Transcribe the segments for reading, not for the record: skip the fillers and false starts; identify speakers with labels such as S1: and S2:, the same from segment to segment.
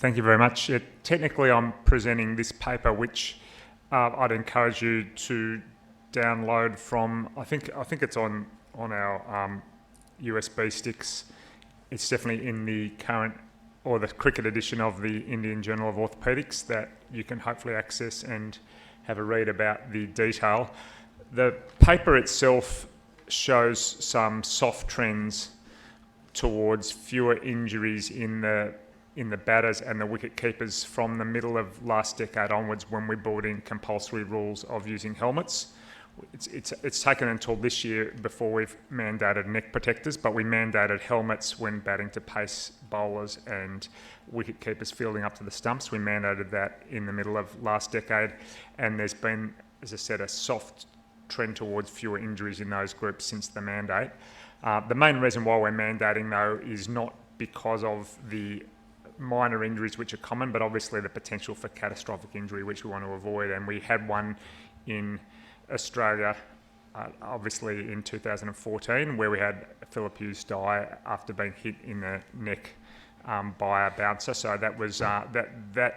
S1: Thank you very much. Technically, I'm presenting this paper, which I'd encourage you to download from. I think it's on our USB sticks. It's definitely in the current or the cricket edition of the Indian Journal of Orthopaedics that you can hopefully access and have a read about the detail. The paper itself shows some soft trends towards fewer injuries in the batters and the wicket keepers from the middle of last decade onwards, when we brought in compulsory rules of using helmets. It's taken until this year before we've mandated neck protectors, but we mandated helmets when batting to pace bowlers and wicket keepers fielding up to the stumps. We mandated that in the middle of last decade, and there's been, as I said, a soft trend towards fewer injuries in those groups since the mandate. The main reason why we're mandating, though, is not because of the minor injuries which are common, but obviously the potential for catastrophic injury, which we want to avoid. And we had one in Australia, obviously in 2014, where we had Philip Hughes die after being hit in the neck by a bouncer. So that was the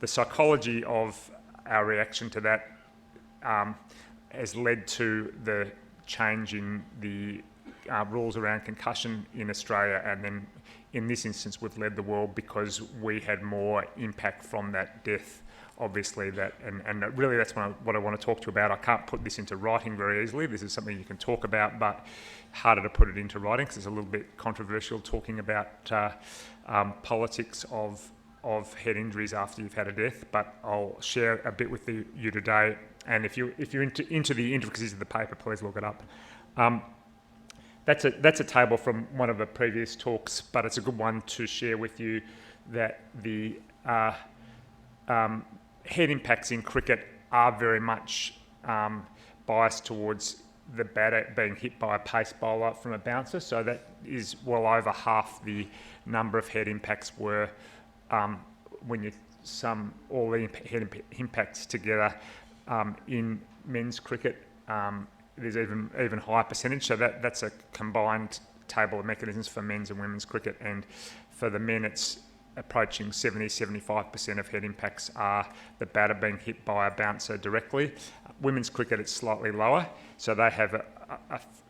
S1: psychology of our reaction to that has led to the change in the rules around concussion in Australia, and then in this instance we've led the world because we had more impact from that death, obviously. And really that's what I want to talk to you about. I can't put this into writing very easily. This is something you can talk about, but harder to put it into writing because it's a little bit controversial talking about politics of head injuries after you've had a death. But I'll share a bit with you today, and if you're into the intricacies of the paper, please look it up. That's a table from one of the previous talks, but it's a good one to share with you that the head impacts in cricket are very much biased towards the batter being hit by a pace bowler from a bouncer. So that is well over half the number of head impacts were, when you sum all the head impacts together in men's cricket, there's even higher percentage. So that's a combined table of mechanisms for men's and women's cricket, and for the men it's approaching 70-75% of head impacts are the batter being hit by a bouncer directly. Women's cricket it's slightly lower, so they have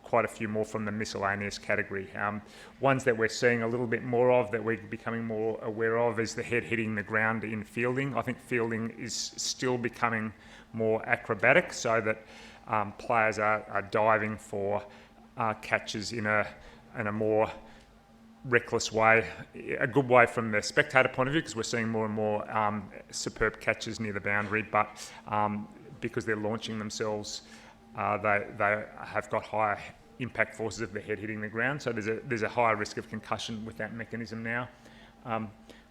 S1: quite a few more from the miscellaneous category. Ones that we're seeing a little bit more of, that we're becoming more aware of, is the head hitting the ground in fielding. I think fielding is still becoming more acrobatic, so that players are diving for catches in a more reckless way, a good way from the spectator point of view, because we're seeing more and more superb catches near the boundary, but because they're launching themselves, they have got higher impact forces of the head hitting the ground, so there's a higher risk of concussion with that mechanism now.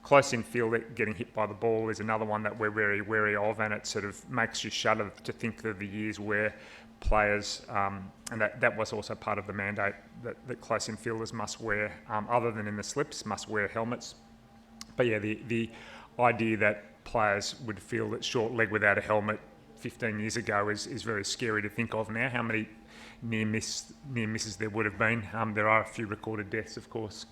S1: Close in field, getting hit by the ball is another one that we're very wary of, and it sort of makes you shudder to think of the years where players, and that was also part of the mandate, that close in fielders must wear, other than in the slips, must wear helmets. But yeah, the idea that players would field at short leg without a helmet 15 years ago is very scary to think of now, how many near misses there would have been. There are a few recorded deaths, of course.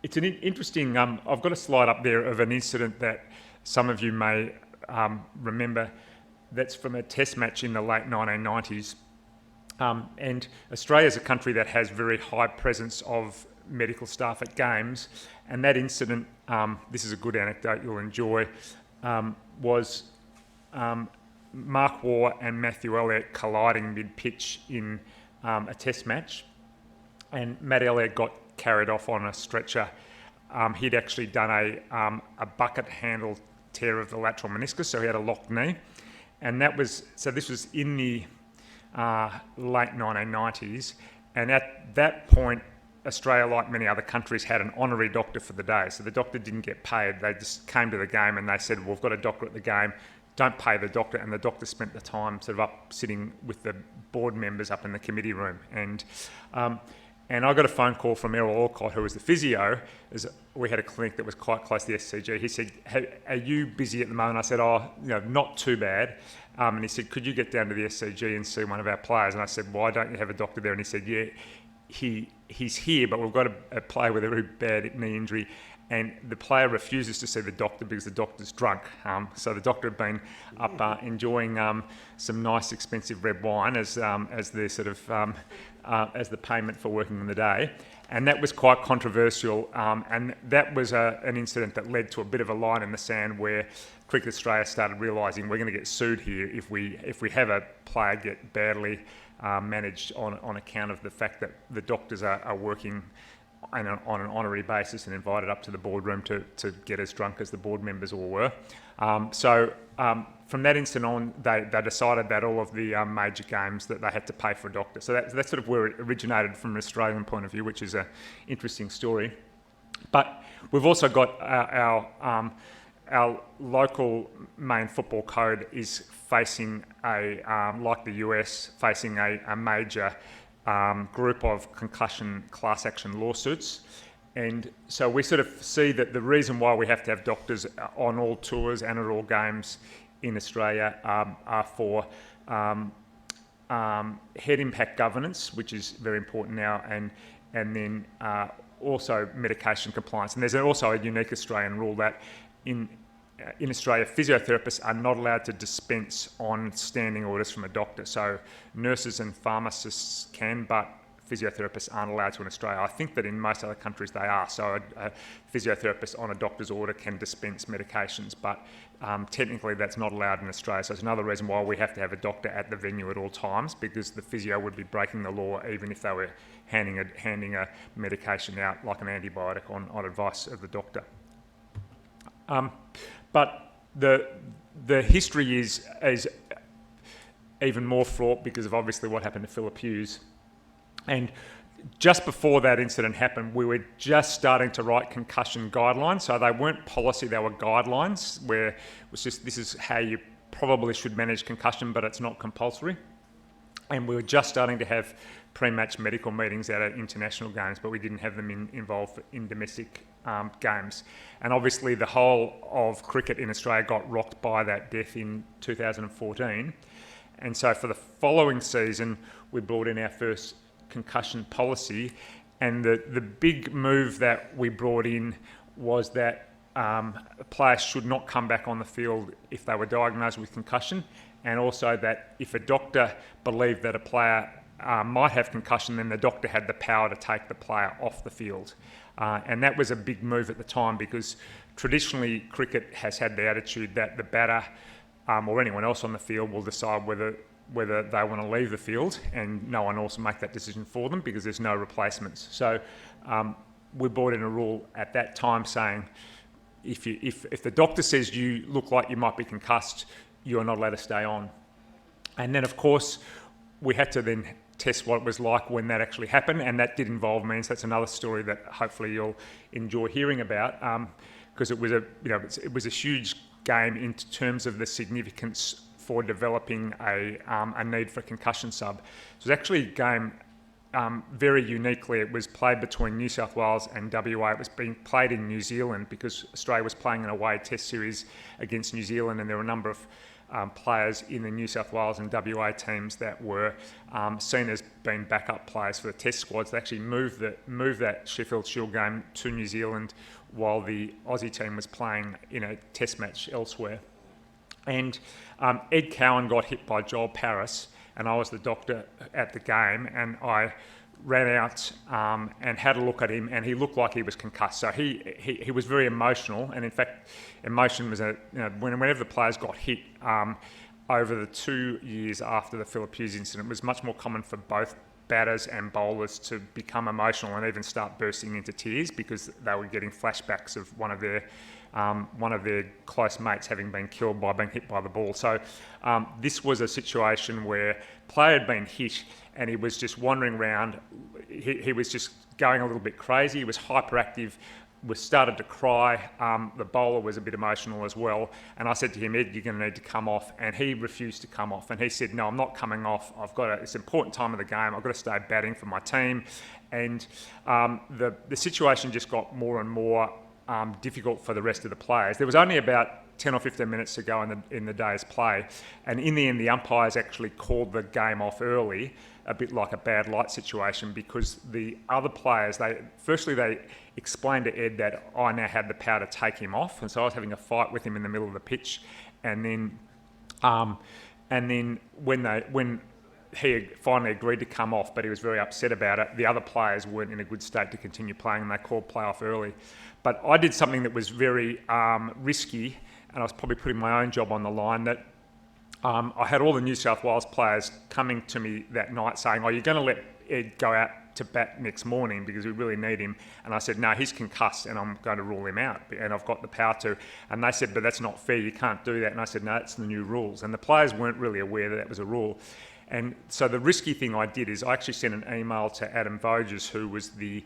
S1: It's an interesting, I've got a slide up there of an incident that some of you may remember, that's from a test match in the late 1990s. And Australia is a country that has very high presence of medical staff at games, and that incident, this is a good anecdote you'll enjoy, was Mark Waugh and Matthew Elliott colliding mid-pitch in a test match. And Matt Elliott got carried off on a stretcher. He'd actually done a bucket handle tear of the lateral meniscus, so he had a locked knee. And this was in the late 1990s. And at that point, Australia, like many other countries, had an honorary doctor for the day. So the doctor didn't get paid. They just came to the game and they said, well, we've got a doctor at the game, don't pay the doctor. And the doctor spent the time sort of up sitting with the board members up in the committee room. And I got a phone call from Errol Alcott, who was the physio. We had a clinic that was quite close to the SCG. He said, hey, are you busy at the moment? I said, not too bad. And he said, could you get down to the SCG and see one of our players? And I said, why don't you have a doctor there? And he said, yeah, he he's here, but we've got a player with a very bad knee injury, and the player refuses to see the doctor because the doctor's drunk. So the doctor had been up enjoying some nice expensive red wine as their sort of as the payment for working in the day, and that was quite controversial. And that was an incident that led to a bit of a line in the sand where Cricket Australia started realising we're going to get sued here if we have a player get badly managed on account of the fact that the doctors are working on an honorary basis and invited up to the boardroom to get as drunk as the board members all were. So from that instant on, they decided that all of the major games that they had to pay for a doctor. So that's sort of where it originated from an Australian point of view, which is an interesting story. But we've also got our local main football code is facing like the US, facing a major group of concussion class action lawsuits. And so we sort of see that the reason why we have to have doctors on all tours and at all games in Australia are for head impact governance, which is very important now, and then also medication compliance. And there's also a unique Australian rule that in Australia, physiotherapists are not allowed to dispense on standing orders from a doctor. So nurses and pharmacists can, but physiotherapists aren't allowed to in Australia. I think that in most other countries they are. So a physiotherapist on a doctor's order can dispense medications, but technically that's not allowed in Australia. So it's another reason why we have to have a doctor at the venue at all times, because the physio would be breaking the law even if they were handing a medication out like an antibiotic on advice of the doctor. But the history is even more fraught because of obviously what happened to Philip Hughes. And just before that incident happened, we were just starting to write concussion guidelines. So they weren't policy, they were guidelines where it was just, this is how you probably should manage concussion, but it's not compulsory. And we were just starting to have pre-match medical meetings at international games, but we didn't have them involved in domestic games. And obviously the whole of cricket in Australia got rocked by that death in 2014. And so for the following season, we brought in our first concussion policy, and the big move that we brought in was that players should not come back on the field if they were diagnosed with concussion, and also that if a doctor believed that a player might have concussion, then the doctor had the power to take the player off the field. And that was a big move at the time, because traditionally cricket has had the attitude that the batter or anyone else on the field will decide whether they want to leave the field, and no one else will make that decision for them because there's no replacements. So we brought in a rule at that time saying if the doctor says you look like you might be concussed, you are not allowed to stay on. And then of course we had to then test what it was like when that actually happened, and that did involve me. So that's another story that hopefully you'll enjoy hearing about, because it was a huge game in terms of the significance for developing a need for a concussion sub. So it was actually a game very uniquely. It was played between New South Wales and WA. It was being played in New Zealand because Australia was playing an away test series against New Zealand, and there were a number of players in the New South Wales and WA teams that were seen as being backup players for the test squads. They actually moved that Sheffield Shield game to New Zealand while the Aussie team was playing in a test match elsewhere. And Ed Cowan got hit by Joel Paris, and I was the doctor at the game, and I ran out and had a look at him, and he looked like he was concussed. So he was very emotional, and in fact, emotion was whenever the players got hit over the 2 years after the Philip Hughes incident, it was much more common for both batters and bowlers to become emotional and even start bursting into tears because they were getting flashbacks of one of their close mates having been killed by being hit by the ball. So this was a situation where player had been hit and he was just wandering around. He was just going a little bit crazy. He was hyperactive, started to cry. The bowler was a bit emotional as well. And I said to him, Ed, you're going to need to come off. And he refused to come off. And he said, no, I'm not coming off. It's an important time of the game. I've got to stay batting for my team. And the situation just got more and more difficult for the rest of the players. There was only about 10 or 15 minutes to go in the day's play. And in the end, the umpires actually called the game off early, a bit like a bad light situation, because the other players, they explained to Ed that I now had the power to take him off. And so I was having a fight with him in the middle of the pitch. And then when he finally agreed to come off, but he was very upset about it, the other players weren't in a good state to continue playing, and they called play off early. But I did something that was very risky, and I was probably putting my own job on the line, that I had all the New South Wales players coming to me that night saying, "Oh, you're going to let Ed go out to bat next morning because we really need him." And I said, "No, he's concussed and I'm going to rule him out, and I've got the power to." And they said, "But that's not fair, you can't do that." And I said, "No, it's the new rules." And the players weren't really aware that was a rule. And so the risky thing I did is I actually sent an email to Adam Voges, who was the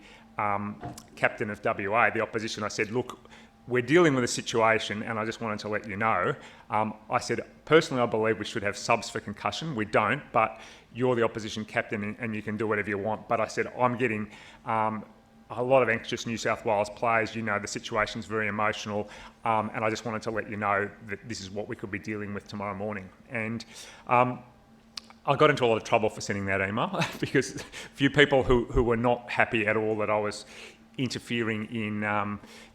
S1: captain of WA, the opposition. I said, "Look, we're dealing with a situation and I just wanted to let you know." I said, "Personally, I believe we should have subs for concussion. We don't, but you're the opposition captain and you can do whatever you want." But I said, "I'm getting a lot of anxious New South Wales players. You know, the situation's very emotional, and I just wanted to let you know that this is what we could be dealing with tomorrow morning." And I got into a lot of trouble for sending that email because a few people who were not happy at all that I was interfering in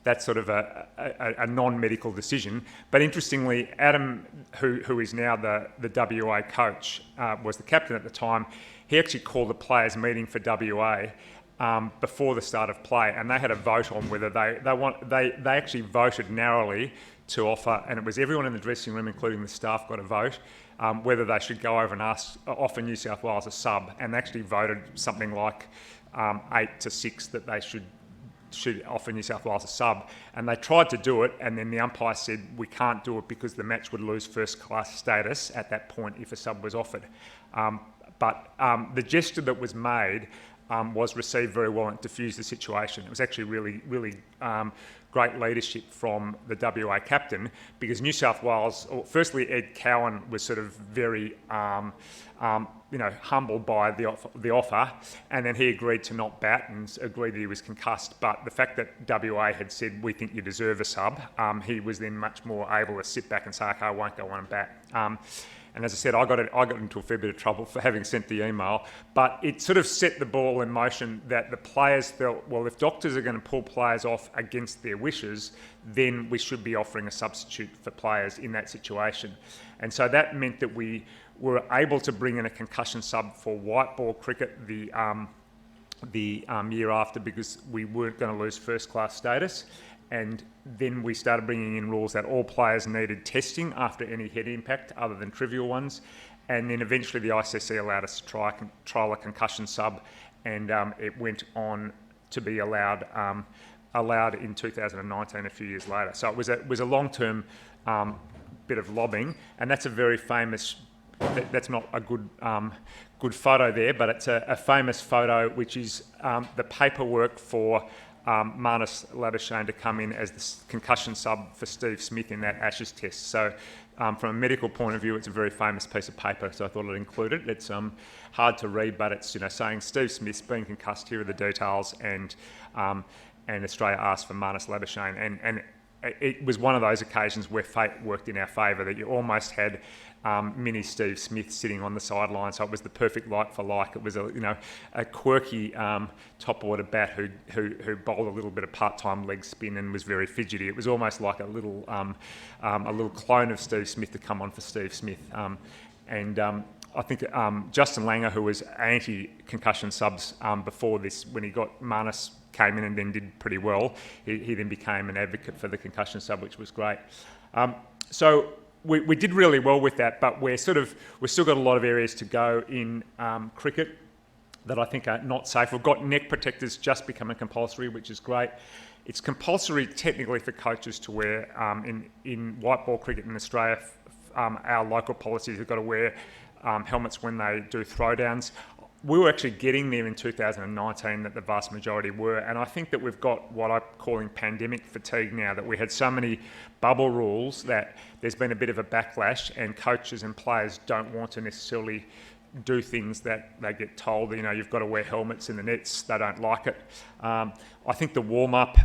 S1: that sort of a non-medical decision. But interestingly, Adam, who is now the WA coach, was the captain at the time. He actually called the players' meeting for WA before the start of play, and they had a vote on whether they actually voted narrowly to offer, and it was everyone in the dressing room, including the staff, got a vote, whether they should go over and offer New South Wales a sub, and they actually voted something like 8-6 that they should offer New South Wales a sub. And they tried to do it, and then the umpire said we can't do it because the match would lose first class status at that point if a sub was offered. But the gesture that was made was received very well and diffused the situation. It was actually really great leadership from the WA captain, because New South Wales, firstly Ed Cowan was sort of very humbled by the offer, and then he agreed to not bat and agreed that he was concussed. But the fact that WA had said, "We think you deserve a sub," he was then much more able to sit back and say, "Okay, I won't go on and bat." And as I said, I got into a fair bit of trouble for having sent the email, but it sort of set the ball in motion that the players felt, well, if doctors are going to pull players off against their wishes, then we should be offering a substitute for players in that situation. And so that meant that we were able to bring in a concussion sub for white ball cricket the year after, because we weren't going to lose first class status. And then we started bringing in rules that all players needed testing after any head impact other than trivial ones. And then eventually the ICC allowed us to trial a concussion sub, and it went on to be allowed in 2019, a few years later. So it was a long-term bit of lobbying, and that's a very famous, that's not a good photo there, but it's a famous photo, which is the paperwork for Marnus Labuschagne to come in as the concussion sub for Steve Smith in that Ashes test. So from a medical point of view, it's a very famous piece of paper, so I thought I'd include it. It's hard to read, but it's saying Steve Smith's been concussed, here are the details, and Australia asked for Marnus Labuschagne. And it was one of those occasions where fate worked in our favour, that you almost had mini Steve Smith sitting on the sideline, so it was the perfect like for like. It was a quirky top order bat who bowled a little bit of part-time leg spin and was very fidgety. It was almost like a little clone of Steve Smith to come on for Steve Smith. I think Justin Langer, who was anti-concussion subs before this, when he got Marnus, came in and then did pretty well. He then became an advocate for the concussion sub, which was great. So we did really well with that, but we've still got a lot of areas to go in cricket that I think are not safe. We've got neck protectors just becoming compulsory, which is great. It's compulsory technically for coaches to wear in white ball cricket in Australia. Our local policies have got to wear helmets when they do throwdowns. We were actually getting there in 2019 that the vast majority were, and I think that we've got what I'm calling pandemic fatigue now, that we had so many bubble rules that there's been a bit of a backlash, and coaches and players don't want to necessarily do things that they get told. You've got to wear helmets in the nets. They don't like it. I think the warm-up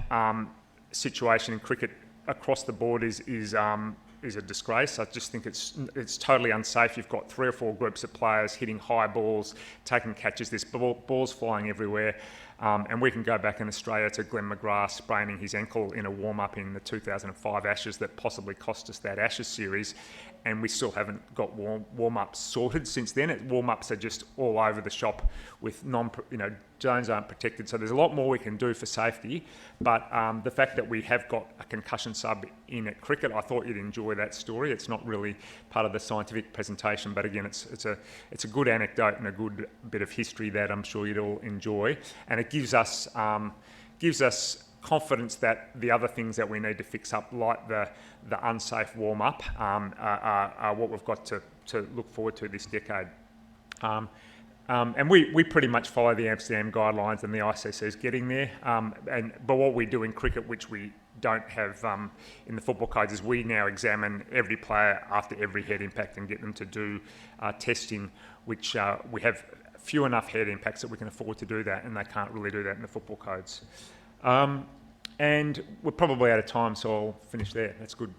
S1: situation in cricket across the board is a disgrace. I just think it's totally unsafe. You've got 3 or 4 groups of players hitting high balls, taking catches. There's balls flying everywhere. And we can go back in Australia to Glenn McGrath spraining his ankle in a warm-up in the 2005 Ashes that possibly cost us that Ashes series, and we still haven't got warm-ups sorted since then. Warm-ups are just all over the shop with zones aren't protected, so there's a lot more we can do for safety. But the fact that we have got a concussion sub in at cricket, I thought you'd enjoy that story. It's not really part of the scientific presentation, but again, it's a good anecdote and a good bit of history that I'm sure you'd all enjoy, and it gives us confidence that the other things that we need to fix up, like the unsafe warm-up, are what we've got to look forward to this decade. And we pretty much follow the Amsterdam guidelines, and the ICC is getting there. But what we do in cricket, which we don't have in the football codes, is we now examine every player after every head impact and get them to do testing, which we have few enough head impacts that we can afford to do that, and they can't really do that in the football codes. And we're probably out of time, so I'll finish there. That's good.